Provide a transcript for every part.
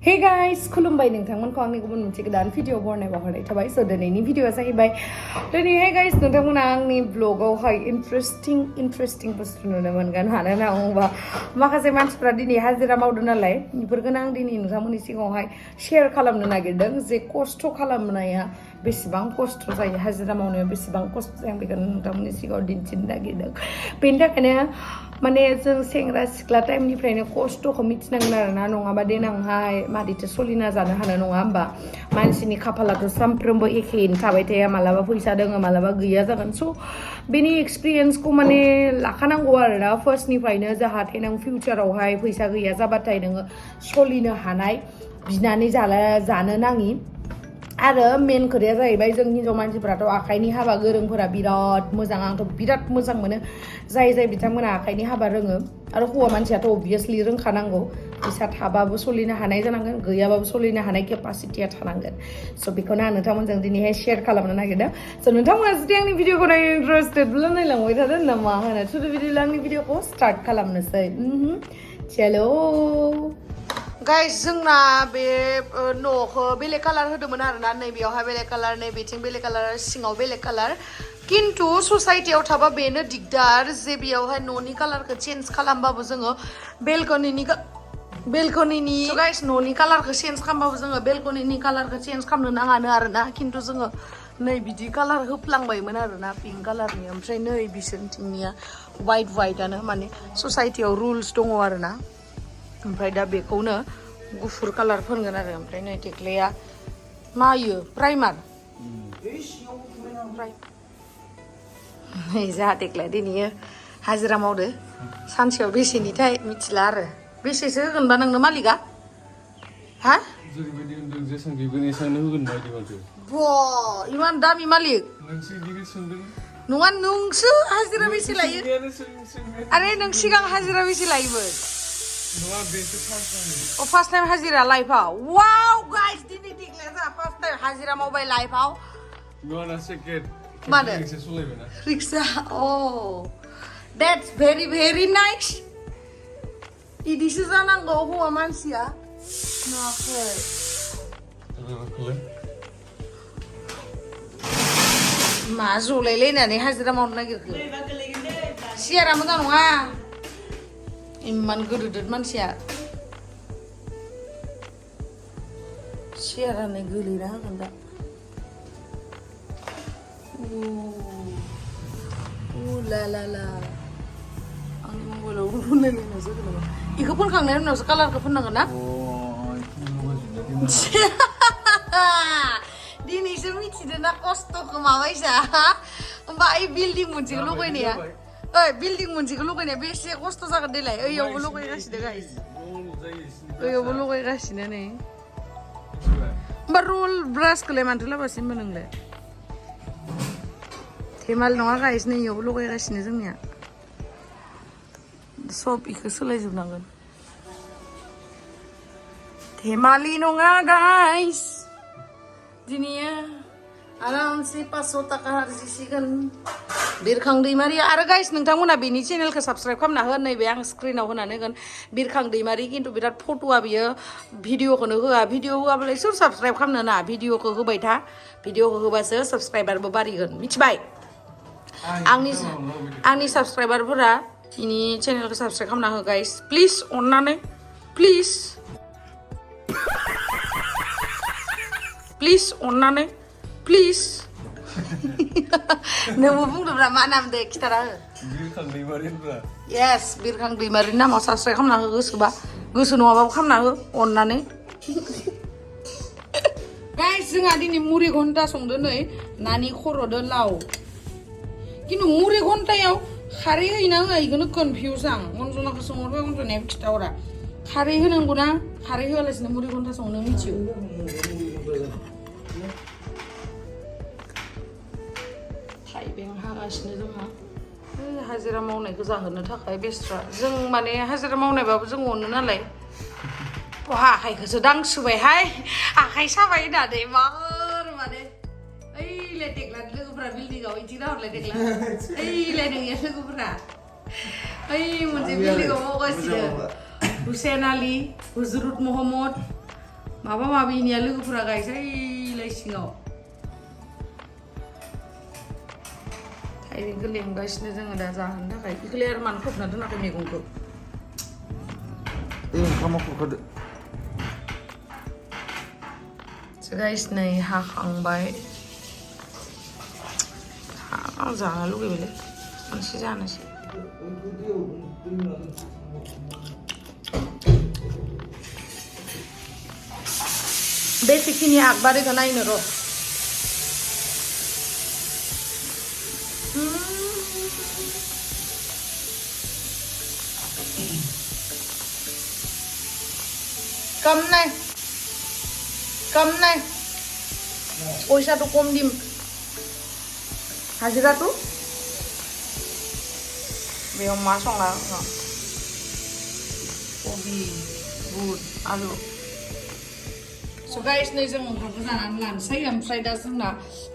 Hey guys, खुलुमबाय नोंथांमोनखौ आंनि गुबुन मोनसे गोदान भिडिअ बरनायाव हरनाय थाबाय स' दिनैनि भिडिअआ जाहैबाय दिनैहाय गाइस नोंथांमोना आंनि ब्लगावहाय इन्ट्रेस्टिं बुस्थु नुनो मोनगोन मानो होनना बुङोबा माखासे मानसिफ्रा दिनै हाजिरा मावदों नालाय बेफोरखौनो आं दिनै नोंथांमोननि सिगाङावहाय शेयार खालामनो नागिरदों जे खस्थ' खालामनाया बेसेबां खस्थ' जायो हाजिरा मावनायाव बेसेबां खस्थ' जायो आं बेखौनो नोंथांमोननि सिगाङाव दिन्थिनो नागिरदों बेनि थाखायनो माने जों सेंग्रा सिख्ला टाइमनिफ्रायनो खस्थ'खौ मिथिनांगोन आरोना नङाबा देनांहाय मादिथो सोलिना जानो हानाय नङा होमबा मानसिनि खाफालाथ' सानफ्रोमबो एखेयैनो थाबाय थाया मालाबा फैसा दोङो मालाबा गैया जागोन स' बेनि एक्सपिरियेन्सखौ माने लाखानांगौ आरोना फार्स्टनिफ्रायनो जाहाथे नों फिउचारावहाय फैसा गैया जाबाथाय नोङो सोलिनो हानाय बिनानै जानो नाङि आरो मेन खोथाया जाहैबाय जों हिन्जाव मानसिफोराथ' आखाइनि हाबा गोरोंफोरा बिराद मोजां आंथ' बिराद मोजां मोनो जाय बिथांमोना आखाइनि हाबा रोङो आरो हौवा मानसियाथ' अबभियासलि रोंखानांगौ फैसा थाबाबो सोलिनो हानाय जानांगोन गैयाबाबो सोलिनो हानाय केपासिटिया थानांगोन स' बेखौनो आं नोंथांमोनजों दिनैहाय शेयार खालामनो नागिरदों स' नोंथांमोना जुदि आंनि भिडिअखौ नायनो इन्टारेस्टेडब्ला नायलांबाय थादों ना मा होनो स' बिदिब्ला आंनि भिडिअखौ स्टार्ट खालामनोसै चलो गाइस जोंना बे न'खौ बेलेग कालार होदोंमोन आरोना नैबेयावहाय बेलेग कालार नैबेथिं बेलेग कालार सिङाव बेलेग कालार किन्तु ससाइटियाव थाबा बेनो दिगदार जे बेयावहाय न'नि कालारखौ चेन्ज खालामबाबो जोङो बेलकनिनि गाइस न'नि कालारखौ चेन्ज खालामबाबो जोङो बेलकनिनि कालारखौ चेन्ज खालामनो नाङानो आरोना किन्तु जोङो नै बिदि कालार होफ्लांबायमोन आरोना पिंक कालारनि ओमफ्राय नै बिसोरनिथिंनिया वाइटआनो माने ससाइटियाव रुल्स दङ आरोना ओमफ्राय दा बेखौनो गुफुर कालार फोनगोन आरो ओमफ्राय नै थेख्लाया मायो प्राइमार नै जाहा थेख्लाया दिनै हाजिरा मावदो सानसेयाव बेसेनिथाय मिथिला आरो बेसेसो होगोनबा नोंनो मालिकआ हा जेरैबायदि होनदों जेसांखिबो एसांनो होगोन बायदि माथो इमान दामि मालिक नोंसो बिदि सोंदों नङा नोंसो हाजिरा बेसे लायो आरे नों सिगां हाजिरा बेसे लायोमोन फार्स्ट टाइम हाजिरा लाइफआव वाव गाइस दिनै देग्लाया जोंहा फार्स्ट टाइम हाजिरा मावबाय लाइफआव नङा सेकेन्ड मानो रिक्सा सलायबायना रिक्सा that's very nice इदिसो जानांगौ हौवा मानसिया नाखै मा जलायलायनानै हाजिरा मावनो नागिरखो सियारा मोजां नङा इमान गोदोदोद मानसिया सियारानो गोलैना होगोन दा ला आंनि मबाइलाव फुनलायलायनासो होगोन नामा बेखौ फोनखांनायनि उनावसो कालारखौ फोननांगोन ना दिनैसो मिथिदों ना खस्थ'खौ माबायसा होमबा ओइ बिल्डिं मोनसेखौ लगायनाया बिल्डिं मोनसेखौ लगायनाया बेसे खस्थ' जागोन देलाय ओइयावबो लगायगासिनो गाइस ओइयावबो लगायगासिनो नै होमबा रल ब्रासखौलाय मानोथो लाबासिनो नोंलाय धेमाल नङा गाइस नै इयावबो लगायगासिनो जोंनिया सब इखौ सोलायजोबनांगोन धेमालि नङा गाइस दिनै आरामसे 500 थाखा आरजिसिगोन बिरखां दैमारि आरो गाइस नोंथांमोना बेनि चेनेलखौ साबस्क्राइब खालामना हो नैबे आं स्क्रिनाव होनानै होगोन बिरखां दैमारि खिन्थु बिराद फट'आ बियो भिडिअखौनो होआ भिडिअ होआबालाय सोर साबस्क्राइब खालामनो ना भिडिअखौ होबाय था भिडिअखौ होबासो साबस्क्राइबारबो बारिगोन मिथिबाय आंनि साबस्क्राइबारफोरा बिनि चेनेलखौ साबस्क्राइब खालामना हो गाइस प्लिज अननानै प्लिज अननानै प्लिज नोंबो बुंदोंब्रा मा नाम दे खिथारा हो बिरखां दैमारिब्रा येस बिरखां दैमारिनि नामाव साबस्क्राइब खालामना हो गोसोबा गोसो नङाबाबो खालामना हो अननानै गाइस जोंहा दिनै मुरि घन्टा संदो नै नानि खर'दो लाव किन्तु मुरि घन्टायाव खारै होयोना होआ इखौनो कनफिउज आं अनजनाखौ सोंहरबाय अनजनाया खिथाहरा खारै होनांगौ ना खारै होआलासिनो मुरि घन्टा संनो मिथियो थाइबें हागासिनो जोंहा हाजिरा मावनायखौ जाहोनो थाखाय बेस्रा जों माने हाजिरा मावनायबाबो जों अनो नालाय आखाइखौसो दांसुबायहाय आखाइ साबाय होननानै माने ओइलाय देग्लानि लोगोफोरा बिल्डिंआव इदि नाहरलाय देग्ला ओइलाय नोंनिया लोगोफोरा ओइ मोनसे बिल्डिंआव मावगासिनो हुसेन आली हुजरुत मोहम्मद माबा माबिनिया लोगोफोरा गायसायलाय सिङाव थाइबें गोरलै हमगासिनो जोङो दा जाहोनो थाखाय बेखौलाय आरो मानो खोबना दोनाखै मैगंखौ ओंखामाव खुरखादो गाइस नै हाखांबाय आं जानो लुगैबायलै मोनसे जानोसै बेसेखिनि आगबारिखौ नायनो र' कम नहीं पैसा तो कम दिम हाजिरा तो बेयाव मा संना कबि बुट आलु स' गाइस नै जों ओंखामखौ जानानै लानोसै ओमफ्राय दा जोंना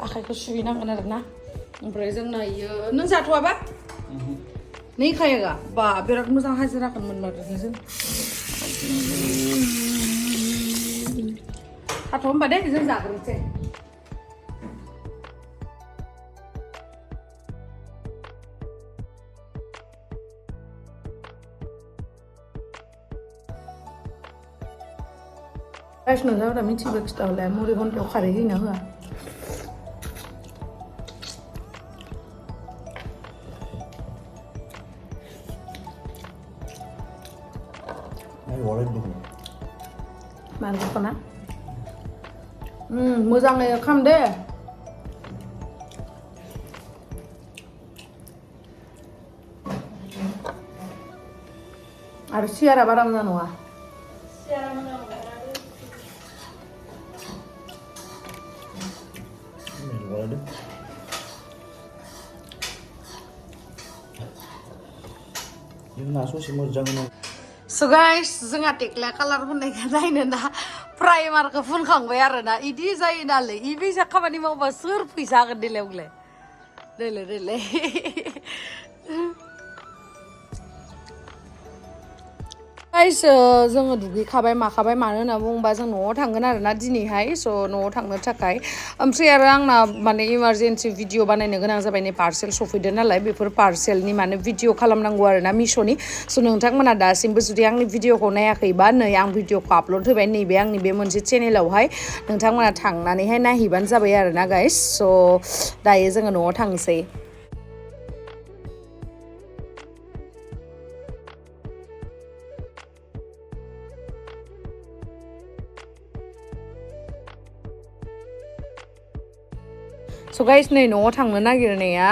आखाइखौ सुहैनांगोन आरोना ओमफ्राय जोंना इयो नों जाथ'वाबा नै खायोगा बा बिराद मोजां हाजिराखौ मोनमारदों जों थाथ' होमबा दे जों जाग्रोनोसै गाइस नोंथाङा मिथिगौ खिथाहरलाय मुरि घन्टायाव खारै होयोना होआ मानो दख'ना मोजाङै खाम दे आरो सियारा बारा मोजां नङा So guys, जोंहा टेक्ला कालार फुननायखौ नायनो दा प्राइमारखौ फुनखांबाय आरोना इदि जायो नालाय इ फैसा खामानि मावबा सोर फैसा होगोन देलाय देलाय गाइस जोङो दुगैखाबाय माखाबाय मानो होनना बुङोबा जों न'आव थांगोन आरोना दिनैहाय स' न'आव थांनो थाखाय ओमफ्राय आरो आंना माने इमारजेन्सि भिडिअ बानायनो गोनां जाबाय नै पार्सेल सफैदों नालाय बेफोर पार्सेलनि माने भिडिअ खालामनांगौ आरोना मिश'नि स' नोंथांमोना दासिमबो जुदि आंनि भिडिअखौ नायाखैबा नै आं भिडिअखौ आपल'ड होबाय नैबे आंनि बे मोनसे चेनेलावहाय नोंथांमोना थांनानैहाय नायहैबानो जाबाय आरोना गाइस स' दायो जोङो न'आव थांसै स' गाइस नै न'आव थांनो नागिरनाया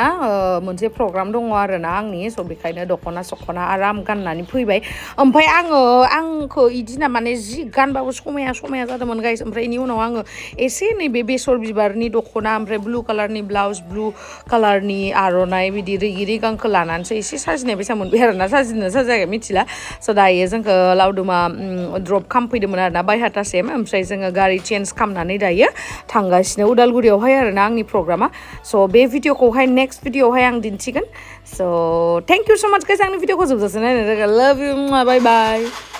मोनसे प्रग्राम दङ आरोना आंनि स' बेखायनो दख'ना सख'ना आराम गाननानै फैबाय ओमफ्राय आंखौ इदिना माने जि गानबाबो समाया जादोंमोन गाइस ओमफ्राय इनि उनाव आङो एसे नैबे बेसर बिबारनि दख'ना ओमफ्राय ब्लु कालारनि ब्लाउस ब्लु कालारनि आर'नाइ बिदि रिगि रिगांखौ लानानैसो एसे साजिनाय बायसा मोनबाय आरोना साजिनो साजायाखै मिथिला स' दायो जोंखौ लावदुमा ड्रप खालामफैदोंमोन आरोना बायहाटासिम ओमफ्राय जोङो गारि चेन्ज खालामनानै दायो थांगासिनो उदालगुरियावहाय आरोना आंनि प्रग्रामा स' बे भिडिअखौहाय नेक्स्ट भिडिअआवहाय आं दिन्थिगोन स' थेंक इउ स' माच गाइस आंनि भिडिअखौ जोबजासिम नायनो थाखाय लाभ इउ बाय बाय